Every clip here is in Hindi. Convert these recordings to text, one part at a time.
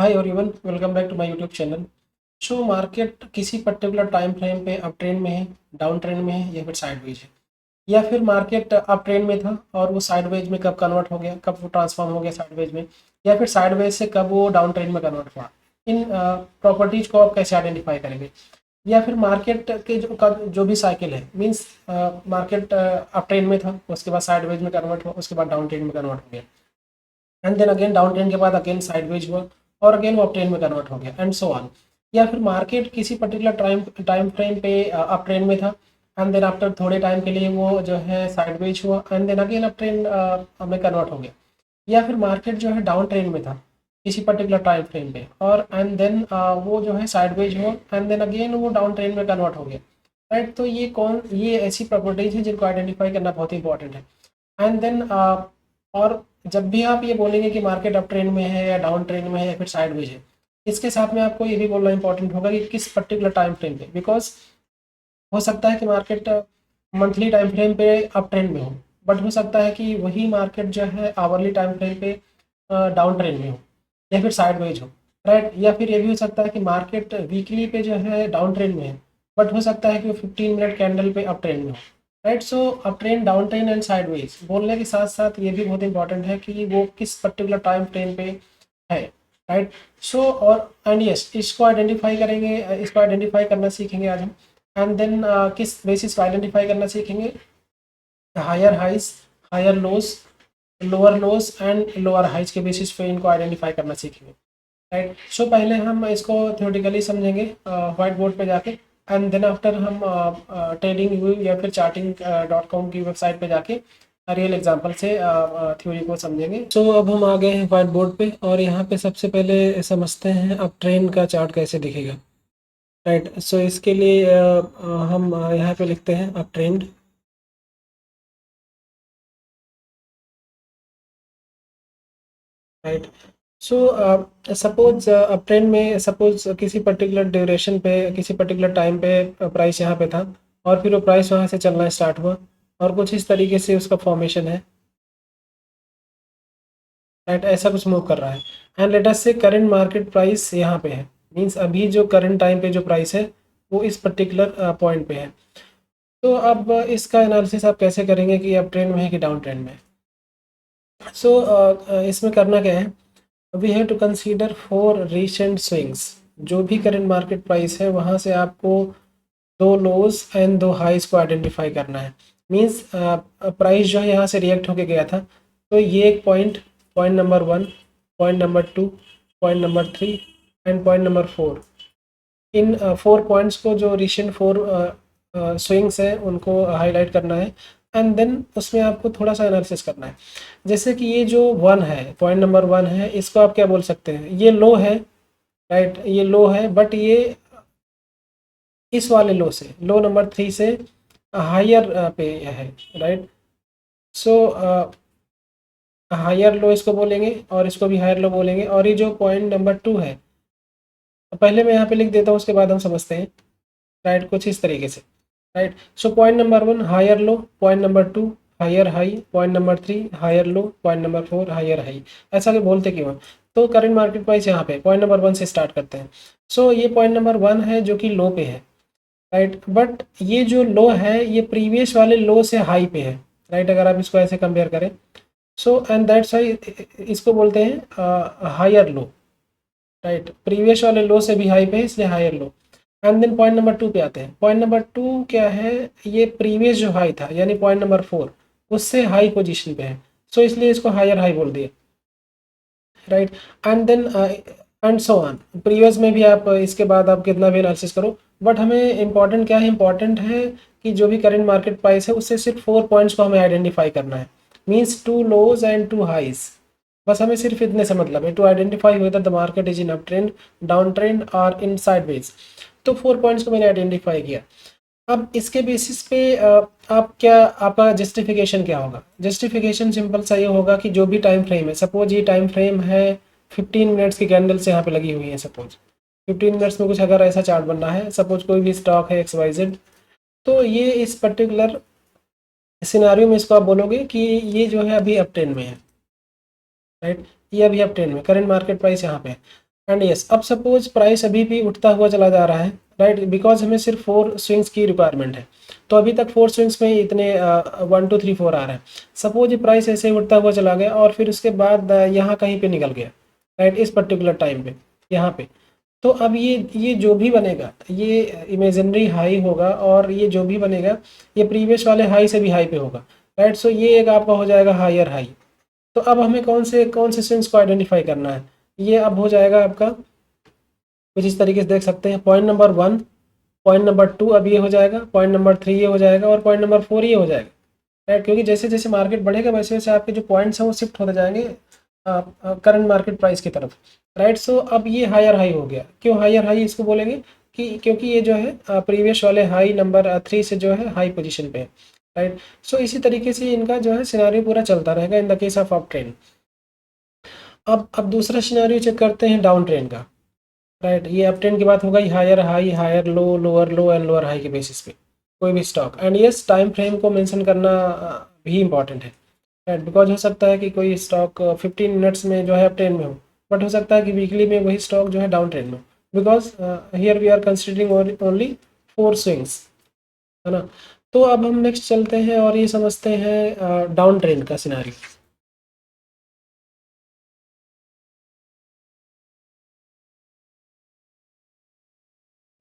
Hi everyone, welcome back to my YouTube channel. So market किसी पर्टिकुलर टाइम फ्रेम पे अप ट्रेंड में है, डाउन ट्रेंड में है या फिर साइडवेज है, या फिर मार्केट अप ट्रेंड में था और वो साइडवेज में कब कन्वर्ट हो गया, कब वो ट्रांसफॉर्म हो गया साइडवेज में, या फिर साइडवेज से कब वो डाउन ट्रेंड में कन्वर्ट हुआ। इन प्रॉपर्टीज को आप कैसे आइडेंटिफाई करेंगे? या फिर मार्केट के जो भी साइकिल है, मीन्स मार्केट अप ट्रेंड में था, उसके बाद साइडवेज में कन्वर्ट हुआ, उसके बाद डाउन ट्रेंड में कन्वर्ट हो गया, and then again down trend के बाद अगेन साइडवेज हुआ और अगेन वो अप ट्रेंड में कन्वर्ट हो गया, एंड सो ऑन। या फिर मार्केट किसी पर्टिकुलर टाइम फ्रेम पे अप ट्रेंड में था, एंड देन आफ्टर थोड़े टाइम के लिए वो जो है साइडवेज हुआ, and then again up trend में कन्वर्ट हो गया। या फिर मार्केट जो है डाउन ट्रेंड में था किसी पर्टिकुलर टाइम फ्रेम पे, और एंड देन वो जो है साइडवेज हुआ, एंड देन अगेन वो डाउन ट्रेंड में कन्वर्ट हो गया। राइट, तो ये ऐसी प्रॉपर्टीज है जिनको आइडेंटिफाई करना बहुत इंपॉर्टेंट है। एंड देन और जब भी आप ये बोलेंगे कि मार्केट अप ट्रेंड में है या डाउन ट्रेंड में है या फिर साइडवेज है, इसके साथ में आपको ये भी बोलना इंपॉर्टेंट होगा कि किस पर्टिकुलर टाइम फ्रेम पे, बिकॉज हो सकता है कि मार्केट मंथली टाइम फ्रेम पे अप ट्रेंड में हो, बट हो सकता है कि वही मार्केट जो है आवरली टाइम फ्रेम पे डाउन ट्रेंड में हो या फिर साइडवेज हो। राइट, या फिर ये भी हो सकता है कि मार्केट वीकली पे जो है डाउन ट्रेंड में है, बट हो सकता है कि वो 15 मिनट कैंडल पे अप ट्रेंड में हो। Right, so up trend, down trend and sideways बोलने के साथ साथ ये भी बहुत इंपॉर्टेंट है कि वो किस पर्टिकुलर टाइम फ्रेम पे है। राइट, सो और एंड यस, इसको आइडेंटिफाई करना सीखेंगे आज हम। एंड देन किस बेसिस पे आइडेंटिफाई करना सीखेंगे? Higher highs, higher lows, lower lows and lower highs के बेसिस पे इनको आइडेंटिफाई करना सीखेंगे। राइट, सो पहले हम इसको थ्योरेटिकली समझेंगे व्हाइट बोर्ड पे जाके, एंड देन आफ्टर हम ट्रेडिंग व्यू या फिर charting.com की वेबसाइट पे जाके रियल एग्जांपल से थ्योरी को समझेंगे। सो अब हम आ गए हैं व्हाइट बोर्ड पे, और यहाँ पे सबसे पहले समझते हैं अब ट्रेंड का चार्ट कैसे दिखेगा। राइट, सो इसके लिए हम यहाँ पे लिखते हैं अब trend. Right, so suppose up trend में, सपोज किसी पर्टिकुलर ड्यूरेशन पे, किसी पर्टिकुलर टाइम पे प्राइस यहाँ पे था, और फिर वो प्राइस वहाँ से चलना स्टार्ट हुआ, और कुछ इस तरीके से उसका फॉर्मेशन है। राइट, ऐसा कुछ मूव कर रहा है, एंड लेट अस से करंट मार्केट प्राइस यहाँ पे है, मींस अभी जो करंट टाइम पे जो प्राइस है वो इस पर्टिकुलर पॉइंट पे है। तो अब इसका एनालिसिस आप कैसे करेंगे कि अप ट्रेंड में है कि डाउन ट्रेंड में? सो इसमें करना क्या है, we have to consider for recent swings. जो भी करंट मार्केट प्राइस है वहाँ से आपको दो लोज एंड दो हाइज को आइडेंटिफाई करना है। मींस प्राइस जो है यहाँ से रिएक्ट होके गया था, तो ये एक point, point number 1, point number 2, point number 3 and point number 4। In 4 points को, जो रिसेंट 4 स्विंग्स हैं, उनको हाईलाइट करना है, एंड देन उसमें आपको थोड़ा सा एनालिसिस करना है। जैसे कि ये जो 1 है, पॉइंट नंबर 1 है, इसको आप क्या बोल सकते हैं? ये लो है। राइट, ये लो है, बट ये इस वाले लो से, लो नंबर 3 से हायर पे है। राइट, सो हायर लो इसको बोलेंगे, और इसको भी हायर लो बोलेंगे। और ये जो पॉइंट नंबर 2 है, पहले मैं यहाँ पे लिख देता हूँ, उसके बाद हम समझते हैं। राइट, कुछ इस तरीके से। Right, so point number 1 higher low, point number 2 higher high, point number 3 higher low, point number 4 higher high. ऐसा कि बोलते क्यों हैं? तो करंट मार्केट प्राइस यहाँ पे पॉइंट नंबर 1 से स्टार्ट करते हैं। सो ये पॉइंट नंबर 1 है जो कि लो पे है। राइट, बट ये जो लो है ये प्रीवियस वाले लो से हाई पे है। राइट, अगर आप इसको ऐसे कंपेयर करें, सो एंड दैट्स वाई इसको बोलते हैं हायर लो। राइट, प्रीवियस वाले लो से भी हाई पे है, इसलिए higher low. And then point number 2 पे आते हैं। पॉइंट नंबर 2 क्या है? ये प्रीवियस जो हाई था, यानी पॉइंट नंबर 4, उससे हाई पोजीशन पे है, सो इसलिए इसको हायर हाई बोल दिया। Right, and then and so on. Previous में भी आप इसके बाद आप कितना भी एनालिसिस करो, बट हमें इंपॉर्टेंट क्या है? इंपॉर्टेंट है कि जो भी करंट मार्केट प्राइस है उससे सिर्फ 4 पॉइंट्स को हमें आइडेंटिफाई करना है, मीन्स 2 लोज एंड 2 हाइज। बस हमें सिर्फ इतने से मतलब है, to identify whether the market is in up trend, down trend और इन साइडवेज। तो 4 पॉइंट्स को मैंने आइडेंटिफाई किया। अब इसके बेसिस पे आप क्या, आपका जस्टिफिकेशन क्या होगा? जस्टिफिकेशन सिंपल सा ये होगा कि जो भी टाइम फ्रेम है, सपोज ये टाइम फ्रेम है 15 मिनट्स की कैंडल्स यहाँ पे लगी हुई है, सपोज 15 मिनट्स में कुछ अगर ऐसा चार्ट बन रहा है, सपोज कोई भी स्टॉक है XYZ, तो ये इस पर्टिकुलर सिनारियो में इसको आप बोलोगे कि ये जो है अभी अप ट्रेंड में है। राइट, ये अभी अप ट्रेंड में, करंट मार्केट प्राइस यहाँ पे है। एंड यस, अब सपोज प्राइस अभी भी उठता हुआ चला जा रहा है, राइट, बिकॉज हमें सिर्फ 4 स्विंग्स की रिक्वायरमेंट है। तो अभी तक 4 स्विंग्स में ही इतने 1 2 3 4 आ रहा है। सपोज ये प्राइस ऐसे ही उठता हुआ चला गया और फिर उसके बाद यहाँ कहीं पे निकल गया, राइट, इस पर्टिकुलर टाइम पे यहाँ पे। तो अब ये जो भी बनेगा ये इमेजिनरी हाई होगा, और ये जो भी बनेगा ये प्रीवियस वाले हाई से भी हाई पे होगा, राइट। सो ये एक आपका हो जाएगा हायर हाई। तो अब हमें कौन से स्विंग्स को आइडेंटिफाई करना है, ये अब हो जाएगा आपका कुछ इस तरीके से देख सकते हैं। पॉइंट नंबर 1, पॉइंट नंबर 2 अब ये हो जाएगा, पॉइंट नंबर 3 ये हो जाएगा, और पॉइंट नंबर 4 ये हो जाएगा, राइट। क्योंकि जैसे जैसे मार्केट बढ़ेगा वैसे वैसे आपके जो पॉइंट्स हैं वो शिफ्ट होते जाएंगे करंट मार्केट प्राइस की तरफ, राइट। सो अब ये हायर हाई हो गया। क्यों हायर हाई इसको बोलेंगे कि क्योंकि ये जो है प्रीवियस वाले हाई नंबर 3 से जो है हाई पोजीशन पे है, राइट। सो इसी तरीके से इनका जो है सिनारियो पूरा चलता रहेगा in the case of up trend. अब दूसरा सिनारियो चेक करते हैं डाउन ट्रेंड का, राइट। ये अप ट्रेंड की बात हो गई, higher high, higher low, lower low and lower high के बेसिस पे कोई भी stock. And yes, time frame को मेंशन करना भी इंपॉर्टेंट है, राइट। बिकॉज हो सकता है कि कोई स्टॉक 15 मिनट्स में जो है अप ट्रेंड में हो, बट हो सकता है कि वीकली में वही स्टॉक जो है डाउन ट्रेंड में हो, because here we are considering only 4 swings, है ना। तो अब हम नेक्स्ट चलते हैं और ये समझते हैं डाउन ट्रेंड का scenario.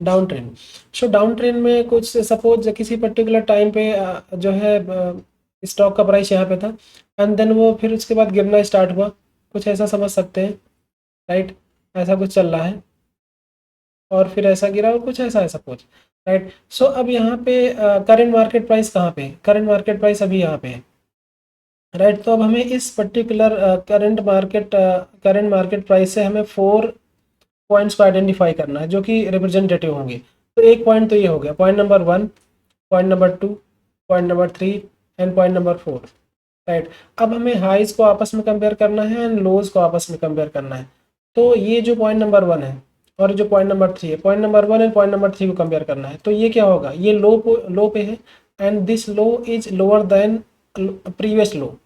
Down trend, so down trend में कुछ सपोज किसी पर्टिकुलर टाइम पे जो है स्टॉक का प्राइस यहाँ पे था, एंड देन वो फिर उसके बाद गिरना स्टार्ट हुआ, कुछ ऐसा समझ सकते हैं, राइट। ऐसा कुछ चल रहा है और फिर ऐसा गिरा और कुछ ऐसा है सपोज, राइट। सो अब यहाँ पे करंट मार्केट प्राइस कहाँ पे है, करंट मार्केट प्राइस अभी यहाँ पे है, राइट। तो अब हमें इस पर्टिकुलर करंट मार्केट प्राइस से हमें 4 पॉइंट्स को आइडेंटिफाई करना है जो कि रिप्रेजेंटेटिव होंगे। तो एक पॉइंट तो ये हो गया, point number 1, point number 2, point number 3 and point number 4, right. अब हमें हाइज को आपस में कंपेयर करना है एंड लोज को आपस में कंपेयर करना है। तो ये जो पॉइंट नंबर 1 है और जो पॉइंट नंबर 3 है, point number 1 and point number 3 को कंपेयर करना है। तो ये क्या होगा, ये लो पे है, and this low is lower than previous low,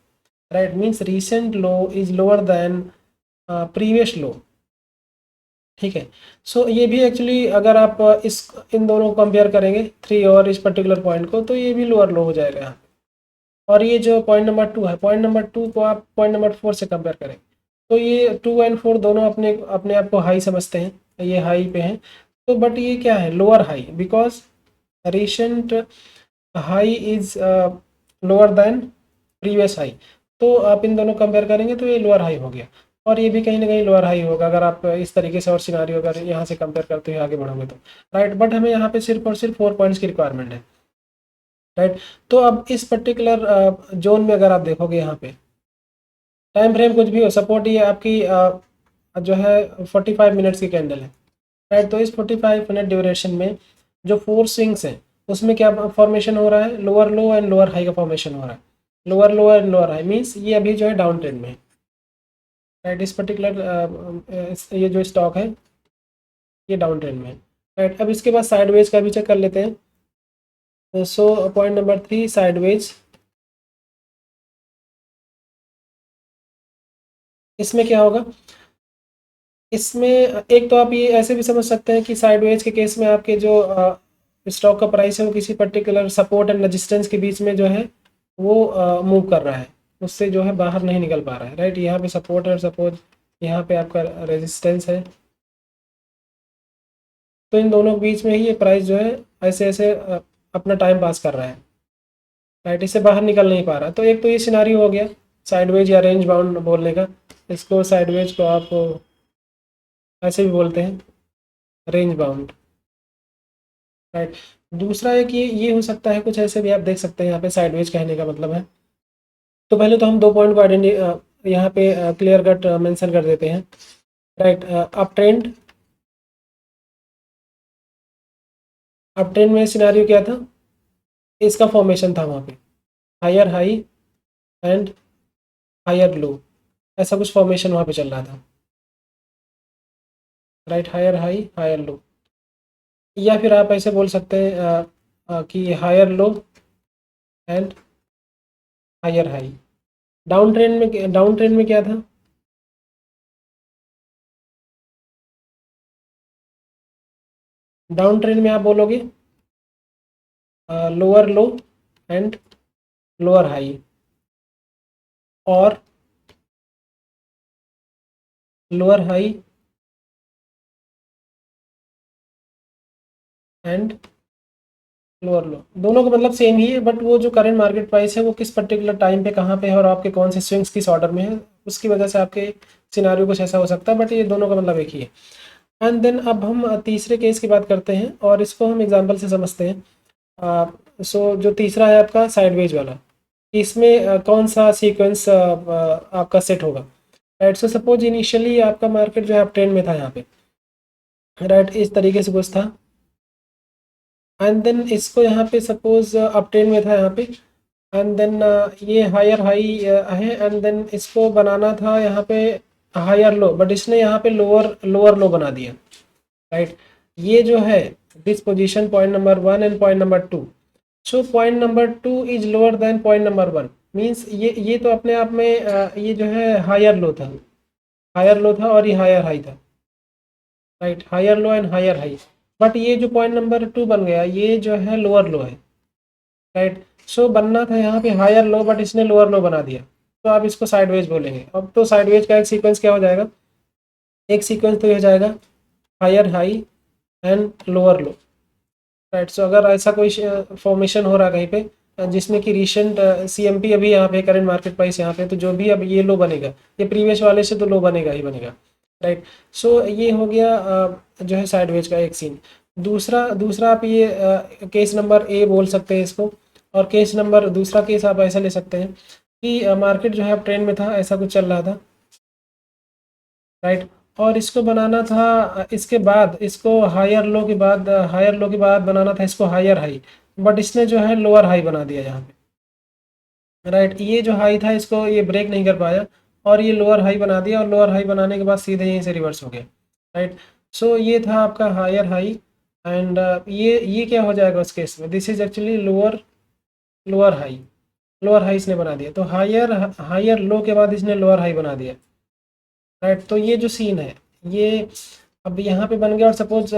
right. Means recent low is lower than previous लो, ठीक है। सो ये भी एक्चुअली अगर आप इस इन दोनों को कंपेयर करेंगे 3 और इस पर्टिकुलर पॉइंट को, तो ये भी लोअर लो हो जाएगा यहाँ। और ये जो पॉइंट नंबर 2 है, पॉइंट नंबर 2 को आप पॉइंट नंबर 4 से कंपेयर करें, तो ये 2 एंड 4 दोनों अपने अपने आप को हाई समझते हैं, ये हाई पे हैं। तो बट ये क्या है, lower high, because recent high is lower than previous high. तो आप इन दोनों कंपेयर करेंगे तो ये लोअर हाई हो गया, और ये भी कहीं ना कहीं लोअर हाई होगा अगर आप इस तरीके से और सिनारियो अगर यहाँ से कंपेयर करते हुए आगे बढ़ोगे तो, राइट। बट हमें यहाँ पे सिर्फ और सिर्फ 4 पॉइंट्स की रिक्वायरमेंट है, राइट। तो अब इस पर्टिकुलर जोन में अगर आप देखोगे यहाँ पे टाइम फ्रेम कुछ भी हो, सपोर्ट ये आपकी जो है 45 मिनट्स की कैंडल है, राइट। तो इस 45 मिनट ड्यूरेशन में जो 4 स्विंग्स हैं उसमें क्या फॉर्मेशन हो रहा है, lower low and lower high का फॉर्मेशन हो रहा है। Lower low and lower high means ये अभी जो है डाउन ट्रेंड में है, राइट। इस पर्टिकुलर ये जो स्टॉक है ये डाउन ट्रेंड में है, राइट। अब इसके बाद साइडवेज का भी चेक कर लेते हैं। सो पॉइंट नंबर 3 साइडवेज, इसमें क्या होगा, इसमें एक तो आप ये ऐसे भी समझ सकते हैं कि साइडवेज के केस में आपके जो स्टॉक का प्राइस है वो किसी पर्टिकुलर सपोर्ट एंड रेजिस्टेंस के बीच में जो है वो मूव कर रहा है, उससे जो है बाहर नहीं निकल पा रहा है, राइट। यहाँ पे सपोर्ट है, सपोज यहाँ पे आपका रेजिस्टेंस है। तो इन दोनों के बीच में ही ये प्राइस जो है ऐसे ऐसे अपना टाइम पास कर रहा है, राइट। इससे बाहर निकल नहीं पा रहा। तो एक तो ये सिनारियो हो गया साइडवेज या रेंज बाउंड बोलने का, इसको साइडवेज को आप ऐसे भी बोलते हैं, रेंज बाउंड, राइट। दूसरा एक ये हो सकता है, कुछ ऐसे भी आप देख सकते हैं यहाँ पे साइडवेज कहने का मतलब है। तो पहले तो हम 2 पॉइंट को यहाँ पे क्लियर कट मेंशन कर देते हैं, राइट। अप ट्रेंड में सिनारियो क्या था, इसका फॉर्मेशन था वहाँ पे higher high and higher low, ऐसा कुछ फॉर्मेशन वहाँ पे चल रहा था, right. Higher high higher low, या फिर आप ऐसे बोल सकते हैं कि higher low and higher high. Down trend में क्या था, डाउन ट्रेंड में आप बोलोगे lower low and lower high, और lower high and lower low, दोनों का मतलब सेम ही है, बट वो जो करंट मार्केट प्राइस है वो किस पर्टिकुलर टाइम पे कहाँ पे है और आपके कौन से स्विंग्स किस ऑर्डर में है, उसकी वजह से आपके सिनारियो कुछ ऐसा हो सकता है, बट ये दोनों का मतलब एक ही है। एंड देन अब हम तीसरे केस की बात करते हैं और इसको हम एग्जांपल से समझते हैं। सो जो तीसरा है आपका साइडवेज वाला, इसमें कौन सा सीक्वेंस आपका सेट होगा, राइट। सो सपोज इनिशियली आपका मार्केट जो है अप ट्रेंड में था यहाँ पे, राइट, इस तरीके से कुछ था, एंड देन इसको यहाँ पे सपोज अप ट्रेंड में था यहाँ पे, एंड देन ये हायर हाई है, एंड देन इसको बनाना था यहाँ पे हायर लो, बट इसने यहाँ पे लोअर लोअर लो बना दिया, राइट। ये जो है this position point number 1 and point number 2, so point number 2 is lower than point number 1, means ये तो अपने आप में ये जो है हायर लो था, हायर लो था और ये हायर हाई था, right, higher low and higher high, but ये जो पॉइंट नंबर 2 बन गया ये जो है लोअर लो है, राइट। सो बनना था यहाँ पे हायर लो, बट इसने लोअर लो बना दिया, तो आप इसको साइडवेज बोलेंगे। अब तो साइडवेज का एक सीक्वेंस क्या हो जाएगा, एक सीक्वेंस तो ये हो जाएगा higher high and lower low, right. So अगर ऐसा कोई फॉर्मेशन हो रहा है कहीं पे जिसमें कि रिसेंट सीएमपी अभी यहाँ पे करंट मार्केट प्राइस यहाँ पे, तो जो भी अब ये लो बनेगा ये प्रीवियस वाले से तो लो बनेगा ही बनेगा, राइट। सो ये हो गया जो है साइडवेज का एक सीन। दूसरा दूसरा आप ये केस नंबर ए बोल सकते हैं इसको, और केस नंबर दूसरा केस आप ऐसा ले सकते हैं कि मार्केट जो है अब ट्रेंड में था, ऐसा कुछ चल रहा था, राइट, और इसको बनाना था इसके बाद इसको हायर लो के बाद हायर लो के बाद बनाना था इसको हायर हाई, बट इसने जो है लोअर हाई बना दिया यहाँ पे, राइट। ये जो हाई था इसको ये ब्रेक नहीं कर पाया और ये लोअर हाई बना दिया, और लोअर हाई बनाने के बाद सीधे यहीं से रिवर्स हो गया, राइट। सो ये था आपका हायर हाई, एंड ये क्या हो जाएगा उस केस में, this is actually lower lower high, lower high इसने बना दिया, तो हायर हायर लो के बाद इसने लोअर हाई बना दिया, राइट। तो ये जो सीन है ये अब यहाँ पे बन गया, और सपोज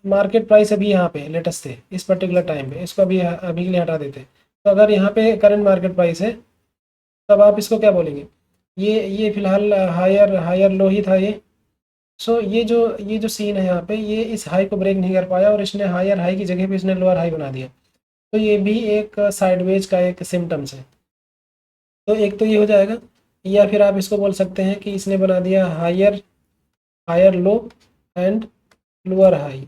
मार्केट प्राइस अभी यहाँ पे लेटेस्ट थे इस पर्टिकुलर टाइम पे, इसको अभी अभी के लिए हटा देते, तो अगर यहाँ पे करंट मार्केट प्राइस है तब आप इसको क्या बोलेंगे, ये फिलहाल हायर हायर लो ही था ये। सो ये जो सीन है यहाँ पे, ये इस हाई को ब्रेक नहीं कर पाया और इसने हायर हाई की जगह पे इसने लोअर हाई बना दिया, तो ये भी एक साइडवेज का एक सिम्टम्स है। तो एक तो ये हो जाएगा, या फिर आप इसको बोल सकते हैं कि इसने बना दिया higher higher low and lower high,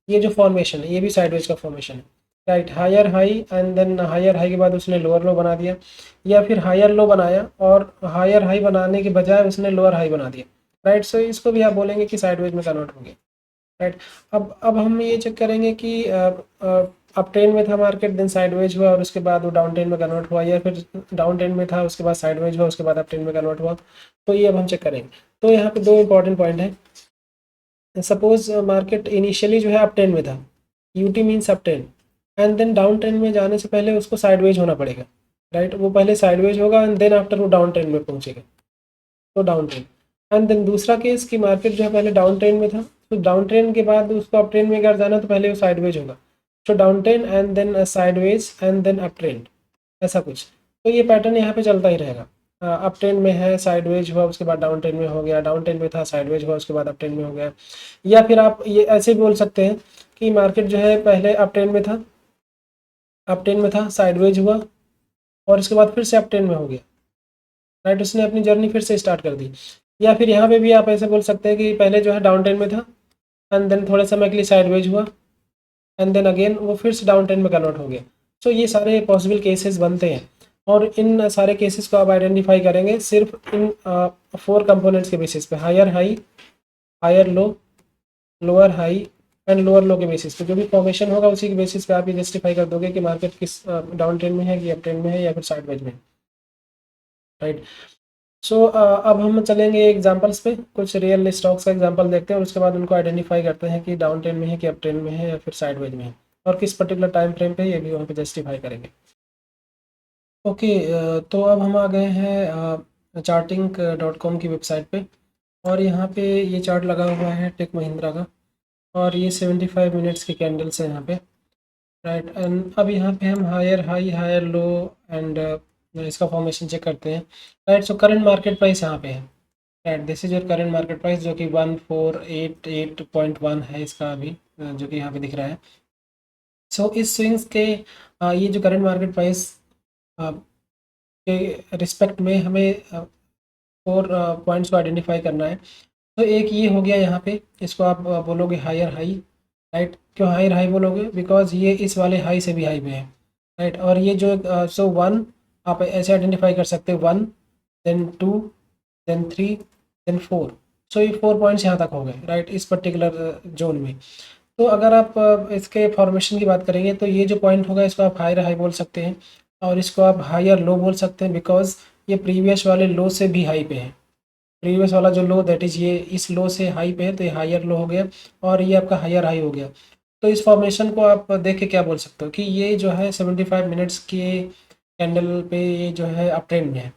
ये जो फॉर्मेशन है ये भी साइडवेज का फॉर्मेशन है, right. Higher high and then higher high के बाद उसने लोअर लो बना दिया, या फिर हायर लो बनाया और हायर हाई बनाने के बजाय उसने लोअर हाई बना दिया, राइट। सो इसको भी आप बोलेंगे कि साइडवेज में कन्वर्ट हो गया, राइट। अब हम ये चेक करेंगे कि अप ट्रेंड में था मार्केट, देन साइडवेज हुआ और उसके बाद वो डाउन ट्रेंड में कन्वर्ट हुआ, या फिर डाउन ट्रेंड में था उसके बाद साइडवेज हुआ उसके बाद अप ट्रेंड में कन्वर्ट हुआ, तो ये अब हम चेक करेंगे। तो यहाँ पे दो इंपॉर्टेंट पॉइंट है, सपोज मार्केट इनिशियली जो है अप ट्रेंड में था, UT means up trend, and then down trend में जाने से पहले उसको साइडवेज होना पड़ेगा, राइट। वो पहले साइडवेज होगा एंड देन आफ्टर वो डाउन ट्रेंड में पहुंचेगा, तो डाउन ट्रेंड। एंड देन दूसरा केस कि मार्केट जो है पहले डाउन ट्रेंड में था, तो डाउन ट्रेंड के बाद उसको अप ट्रेंड में अगर जाना तो पहले वो साइडवेज होगा, तो down trend and then sideways and then up trend, ऐसा कुछ। तो ये पैटर्न यहाँ पे चलता ही रहेगा, अप ट्रेंड में है साइडवेज हुआ उसके बाद डाउन ट्रेंड में हो गया, डाउन ट्रेंड में था साइडवेज हुआ उसके बाद अप ट्रेंड में हो गया। या फिर आप ये ऐसे भी बोल सकते हैं कि मार्केट जो है पहले अप ट्रेंड में था, अप ट्रेंड में था साइडवेज हुआ और उसके बाद फिर से अप ट्रेंड में हो गया, राइट, उसने अपनी जर्नी फिर से स्टार्ट कर दी। या फिर यहाँ पे भी आप ऐसे बोल सकते हैं कि पहले जो है डाउन ट्रेंड में था एंड देन थोड़े समय के लिए साइडवेज हुआ एंड देन अगेन वो फिर से डाउन ट्रेंड में कन्वर्ट हो गया। सो ये सारे पॉसिबल केसेस बनते हैं, और इन सारे केसेस को आप आइडेंटिफाई करेंगे सिर्फ इन 4 कंपोनेंट्स के बेसिस पे, higher high, higher low, lower high and lower low के बेसिस पे, जो भी फॉर्मेशन होगा उसी के बेसिस पे आप ये जस्टिफाई कर दोगे कि मार्केट किस डाउन ट्रेंड में है कि अप ट्रेंड में है या फिर साइडवेज में, राइट। सो अब हम चलेंगे एग्जांपल्स पे, कुछ रियल स्टॉक्स का एग्जांपल देखते हैं और उसके बाद उनको आइडेंटिफाई करते हैं कि डाउन ट्रेंड में है कि अप ट्रेंड में है या फिर साइडवेज में है, और किस पर्टिकुलर टाइम फ्रेम पे ये भी वहाँ पे जस्टिफाई करेंगे। ओके, तो अब हम आ गए हैं charting.com की वेबसाइट पे, और यहाँ पे ये चार्ट लगा हुआ है टेक महिंद्रा का, और ये 75 मिनट्स की कैंडल्स है यहाँ पे, राइट। एंड अब यहाँ पे हम higher high higher low and इसका फॉर्मेशन चेक करते हैं, right. So current market price यहाँ पे है, right. This is your current market price जो कि 1488.1 है इसका अभी, जो कि यहाँ पे दिख रहा है। सो इस स्विंग्स के ये जो करंट मार्केट प्राइस के रिस्पेक्ट में हमें 4 पॉइंट्स को आइडेंटिफाई करना है। तो एक ये हो गया यहाँ पे, इसको आप बोलोगे हायर हाई, राइट। क्यों हायर हाई बोलोगे? बिकॉज ये इस वाले हाई से भी हाई पे है, राइट। और ये जो सो वन आप ऐसे आइडेंटिफाई कर सकते हो, 1 देन 2 देन 3 देन 4। सो ये 4 पॉइंट्स यहाँ तक हो गए, राइट, इस पर्टिकुलर जोन में। तो अगर आप इसके फॉर्मेशन की बात करेंगे तो ये जो पॉइंट होगा इसको आप हायर हाई बोल सकते हैं, और इसको आप हायर लो बोल सकते हैं, बिकॉज ये प्रीवियस वाले लो से भी हाई पे है। प्रीवियस वाला जो लो दैट इज़ ये इस लो से हाई पे है, तो ये हायर लो हो गया, और ये आपका हायर हाई हो गया। तो इस फॉर्मेशन को आप देख के क्या बोल सकते हो कि ये जो है 75 मिनट्स के कैंडल पे ये जो है अप ट्रेंड में है,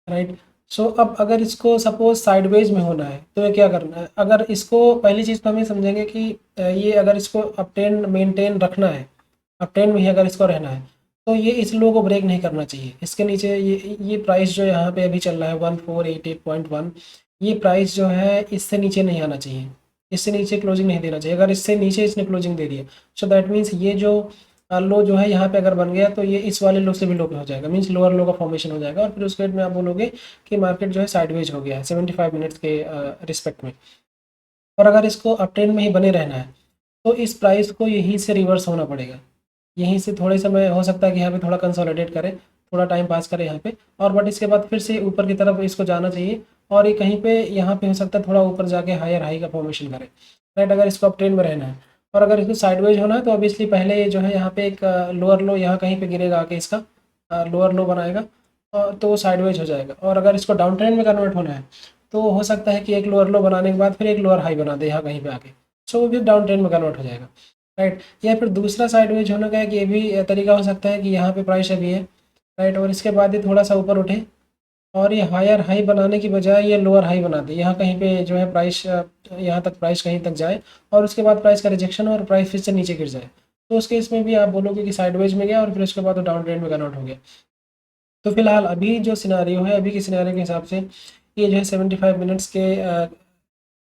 राइट। सो अब अगर इसको सपोज साइडवेज में होना है तो ये क्या करना है? अगर इसको पहली चीज़ तो हम ये समझेंगे कि ये अगर इसको अप ट्रेंड मेंटेन रखना है, अप ट्रेंड में ही अगर इसको रहना है, तो ये इस लो को ब्रेक नहीं करना चाहिए। इसके नीचे ये प्राइस जो यहाँ पे अभी चल रहा है 1488.1, ये प्राइस जो है इससे नीचे नहीं आना चाहिए, इससे नीचे क्लोजिंग नहीं देना चाहिए। अगर इससे नीचे इसने क्लोजिंग दे दिया, सो दैट मीन्स ये जो लो जो है यहाँ पे अगर बन गया तो ये इस वाले लो से भी लो पे हो जाएगा, मीन्स लोअर लो का फॉर्मेशन हो जाएगा, और फिर उसके बाद में आप बोलोगे कि मार्केट जो है साइडवेज हो गया है 75 मिनट्स के रिस्पेक्ट में। और अगर इसको अप ट्रेंड में ही बने रहना है तो इस प्राइस को यहीं से रिवर्स होना पड़ेगा, यहीं से थोड़े समय हो सकता है कि यहाँ पे थोड़ा कंसोलिडेट करें, थोड़ा टाइम पास करें यहाँ पे, और बट इसके बाद फिर से ऊपर की तरफ इसको जाना चाहिए, और ये कहीं पे यहाँ पे हो सकता है थोड़ा ऊपर जाके हायर हाई का फॉर्मेशन करे, राइट, अगर इसको अप ट्रेंड में रहना है। और अगर इसको साइडवेज होना है तो ऑब्वियसली पहले ये जो है यहाँ पे एक लोअर लो यहाँ कहीं पे गिरेगा आके, इसका लोअर लो बनाएगा, और तो वो साइडवेज हो जाएगा। और अगर इसको डाउन ट्रेंड में कन्वर्ट होना है तो हो सकता है कि एक लोअर लो बनाने के बाद फिर एक लोअर हाई बना दे यहाँ कहीं पे आके, सो वो भी डाउन ट्रेंड में कन्वर्ट हो जाएगा, राइट। या फिर दूसरा साइडवेज होने का एक ये भी तरीका हो सकता है कि यहाँ पे प्राइस अभी है, राइट, और इसके बाद ये थोड़ा सा ऊपर उठे और ये हायर हाई बनाने की बजाय ये लोअर हाई बना दे, यहाँ कहीं पे जो है प्राइस यहाँ तक प्राइस कहीं तक जाए, और उसके बाद प्राइस का रिजेक्शन और प्राइस फिर से नीचे गिर जाए, तो उस केस में भी आप बोलोगे कि साइडवेज में गया और फिर उसके बाद वो डाउन ट्रेंड में कन्वर्ट हो गया। तो फिलहाल अभी जो सिनारियो है, अभी के सिनारियो के हिसाब से ये जो है 75 मिनट्स के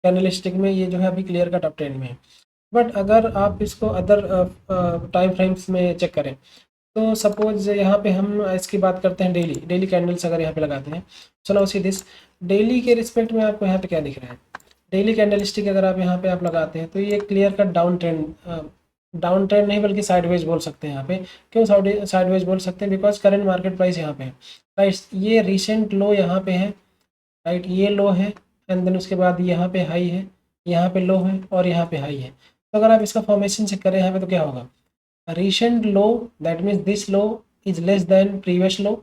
कैंडलस्टिक में ये जो है अभी क्लियर कट अप ट्रेंड में है। बट अगर आप इसको अदर टाइम फ्रेम्स में चेक करें तो सपोज यहाँ पे हम इसकी बात करते हैं, डेली डेली कैंडल्स अगर यहाँ पे लगाते हैं, चलो उसी दिस डेली के रिस्पेक्ट में आपको यहाँ पे क्या दिख रहा है? डेली कैंडल स्टिक अगर आप यहाँ पे आप लगाते हैं तो ये क्लियर कट डाउन ट्रेंड नहीं बल्कि साइडवेज बोल सकते हैं यहाँ पे। क्यों साइडवेज बोल सकते हैं? बिकॉज करंट मार्केट प्राइस यहाँ पे है, राइट। ये रिसेंट लो यहाँ पे है, राइट, ये लो है, एंड देन उसके बाद यहाँ पे हाई है, यहाँ पे लो है, और यहाँ पे हाई है। तो अगर आप इसका फॉर्मेशन चेक करें यहाँ पे तो क्या होगा? Recent low that means this low is less than previous लो,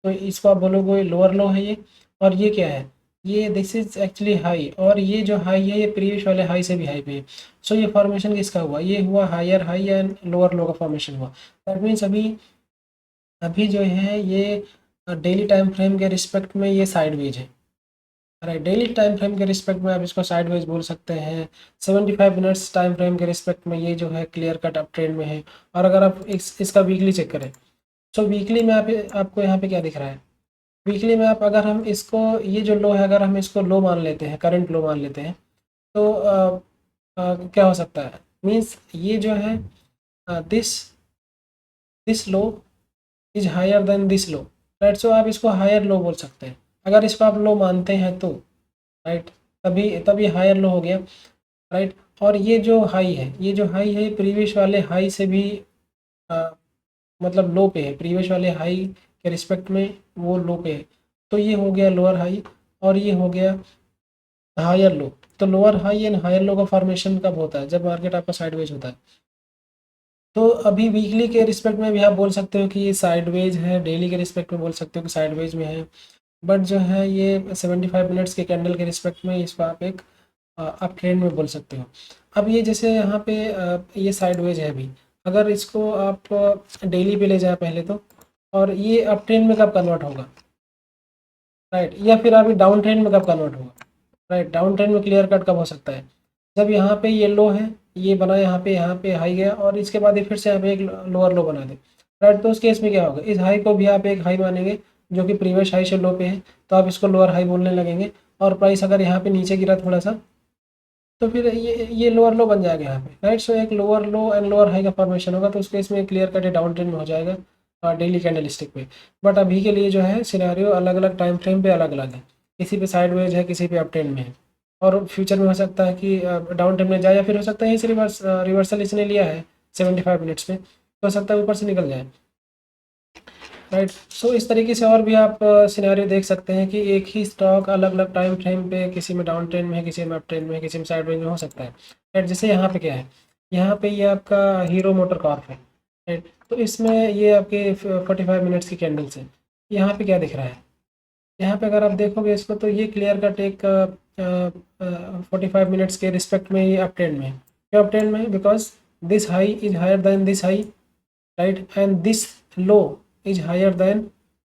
तो इसको आप बोलोगे लोअर लो है ये। और ये क्या है? ये दिस इज एक्चुअली हाई, और ये जो हाई है ये प्रीवियस वाले हाई से भी हाई पे है। सो ये फॉर्मेशन किसका हुआ? ये हुआ higher high and lower low का फॉर्मेशन हुआ। दैट मीन्स अभी अभी जो है ये डेली टाइम फ्रेम के रिस्पेक्ट में ये साइडवेज है, राइट। डेली टाइम फ्रेम के रिस्पेक्ट में आप इसको साइडवेज बोल सकते हैं। 75 मिनट्स टाइम फ्रेम के रिस्पेक्ट में ये जो है क्लियर कट अप ट्रेंड में है। और अगर आप इसका वीकली चेक करें, सो वीकली में आप आपको यहाँ पे क्या दिख रहा है? वीकली में आप अगर हम इसको ये जो लो है अगर हम इसको लो मान लेते हैं, करंट लो मान लेते हैं, तो क्या हो सकता है? मीन्स ये जो है this this low is higher than this low, right. So आप इसको हायर लो बोल सकते हैं अगर इसको आप लो मानते हैं तो, राइट। तभी हायर लो हो गया, राइट। और ये जो हाई है, ये जो हाई है प्रीवियस वाले हाई से भी आ, मतलब लो पे है, प्रीवियस वाले हाई के रिस्पेक्ट में वो लो पे है। तो ये हो गया लोअर हाई, और ये हो गया हायर लो। तो lower high and higher low का फॉर्मेशन कब होता है? जब मार्केट आपका साइडवेज होता है। तो अभी वीकली के रिस्पेक्ट में भी आप बोल सकते हो कि ये साइडवेज है, डेली के रिस्पेक्ट में बोल सकते हो कि साइडवेज में है, बट जो है ये 75 मिनट्स के कैंडल के रिस्पेक्ट में इसको आप एक अप ट्रेंड में बोल सकते हो। अब ये जैसे यहाँ पे ये साइडवेज है अभी, अगर इसको आप डेली पे ले जाए पहले तो, और ये अप ट्रेंड में कब कन्वर्ट होगा, राइट, या फिर अभी डाउन ट्रेंड में कब कन्वर्ट होगा, राइट। डाउन ट्रेंड में क्लियर कट कब हो सकता है? जब यहाँ पे ये लो है, ये बना यहाँ पे हाई गया और इसके बाद ये फिर से यहाँ पे एक लोअर लो बना दे, राइट। तो उस केस में क्या होगा, इस हाई को भी आप एक हाई मानेंगे जो कि प्रीवियस हाई से लो पे है, तो आप इसको लोअर हाई बोलने लगेंगे। और प्राइस अगर यहाँ पे नीचे गिरा थोड़ा सा, तो फिर ये लोअर लो बन जाएगा यहाँ पे, राइट। सो एक lower low and lower high का फॉर्मेशन होगा, तो उस केस में क्लियर कट डाउन ट्रेंड में हो जाएगा डेली कैंडल स्टिक पे। बट अभी के लिए जो है सिनेरियो अलग अलग टाइम फ्रेम पे अलग अलग है, किसी पे साइडवेज है, किसी पे अप ट्रेंड में है। और फ्यूचर में हो सकता है कि डाउन ट्रेंड में जाए, या फिर हो सकता है इस रिवर्सल इसने लिया है 75 मिनट्स में, तो हो सकता है ऊपर से निकल जाए, राइट। सो इस तरीके से और भी आप सिनेरियो देख सकते हैं कि एक ही स्टॉक अलग अलग टाइम फ्रेम पे, किसी में डाउन ट्रेंड में है, किसी में अप ट्रेंड में है, किसी में साइड में हो सकता है, राइट। जैसे यहाँ पे क्या है, यहाँ पे ये आपका हीरो मोटर कॉर्प है, राइट। तो इसमें ये आपके 45 मिनट्स की कैंडल्स है। यहाँ पे क्या दिख रहा है, यहाँ पे अगर आप देखोगे इसको, तो ये क्लियर कट एक 45 मिनट्स के रिस्पेक्ट में ये अप ट्रेंड में है। क्यों अप ट्रेंड में है, because this high is higher than this high, right, and this low is higher than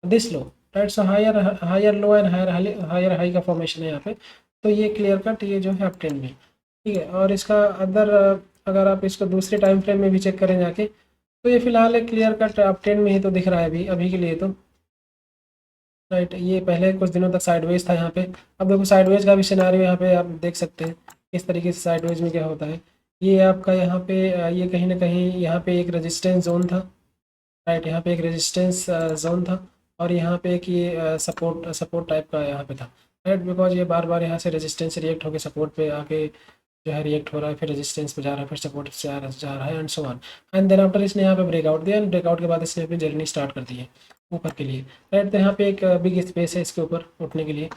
this low, right। so higher low and higher high का फॉर्मेशन है यहाँ पे। तो ये क्लियर कट ये जो है अप ट्रेंड में, ठीक है। और इसका अदर अगर आप इसको दूसरे टाइम फ्रेम में भी चेक करें जाके, तो ये फिलहाल एक क्लियर कट अप ट्रेंड में ही तो दिख रहा है अभी अभी के लिए तो, राइट। ये पहले कुछ दिनों तक साइडवेज था यहाँ पे। अब देखो साइडवेज का भी सिनारियो यहाँ पे आप देख सकते हैं किस तरीके से साइडवेज में क्या होता है। ये आपका यहाँ पे ये कहीं ना कहीं यहाँ पे एक रेजिस्टेंस जोन था, राइट। यहाँ पे एक रेजिस्टेंस जोन था, और यहाँ पे एक ये सपोर्ट सपोर्ट टाइप का यहाँ पे था, राइट। बिकॉज ये बार बार यहाँ से रेजिस्टेंस से रिएक्ट होकर सपोर्ट पे आके जो है रिएक्ट हो रहा है, फिर रेजिस्टेंस पे जा रहा है, फिर सपोर्ट से जा रहा है and so on. And then after इसने यहाँ पे ब्रेकआउट दिया, एंड ब्रेकआउट के बाद इसने अपनी जर्नी स्टार्ट कर दी है ऊपर के लिए, राइट। तो यहाँ पे एक बिग स्पेस है इसके ऊपर उठने के लिए।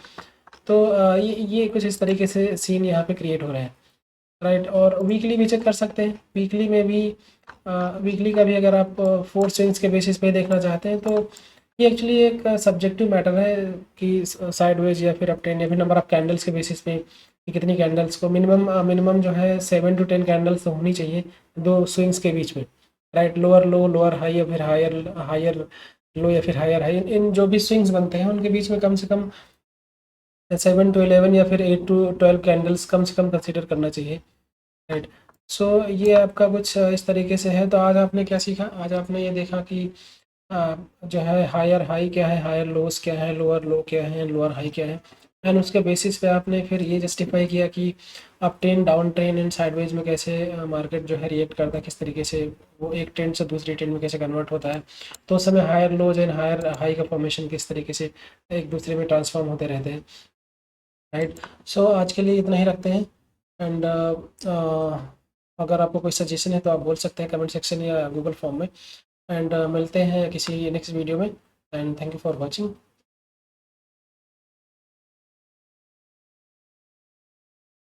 तो ये कुछ इस तरीके से सीन यहाँ पे क्रिएट हो रहा है, राइट। और वीकली भी चेक कर सकते हैं, वीकली में भी वीकली का भी अगर आप 4 स्विंग्स के बेसिस पे देखना चाहते हैं, तो ये एक्चुअली एक सब्जेक्टिव मैटर है कि साइडवेज या फिर अप ट्रेंड या फिर नंबर ऑफ कैंडल्स के बेसिस पे कि कितनी कैंडल्स को मिनिमम जो है 7 to 10 कैंडल्स तो होनी चाहिए दो स्विंग्स के बीच में, राइट। लोअर लो लोअर हाई या फिर हायर हायर लो या फिर हायर हाई, इन जो भी स्विंग्स बनते हैं उनके बीच में कम से कम 7 to 11 या फिर 8 to 12 कैंडल्स कम से कम कंसिडर करना चाहिए, राइट। सो ये आपका कुछ इस तरीके से है। तो आज आपने क्या सीखा, आज आपने ये देखा कि जो है हायर हाई क्या है, हायर लोस क्या है, लोअर लो क्या है, लोअर हाई क्या है, एंड उसके बेसिस पे आपने फिर ये जस्टिफाई किया कि up trend down trend and sideways में कैसे मार्केट जो है रिएक्ट करता है, किस तरीके से वो एक ट्रेंड से दूसरी ट्रेंड में कैसे कन्वर्ट होता है। तो उस समय higher lows and higher high का फॉर्मेशन किस तरीके से एक दूसरे में ट्रांसफॉर्म होते रहते हैं, राइट। सो आज के लिए इतना ही रखते हैं। एंड अगर आपको कोई सजेशन है तो आप बोल सकते हैं कमेंट सेक्शन या गूगल फॉर्म में। एंड मिलते हैं किसी नेक्स्ट वीडियो में। And thank you for watching.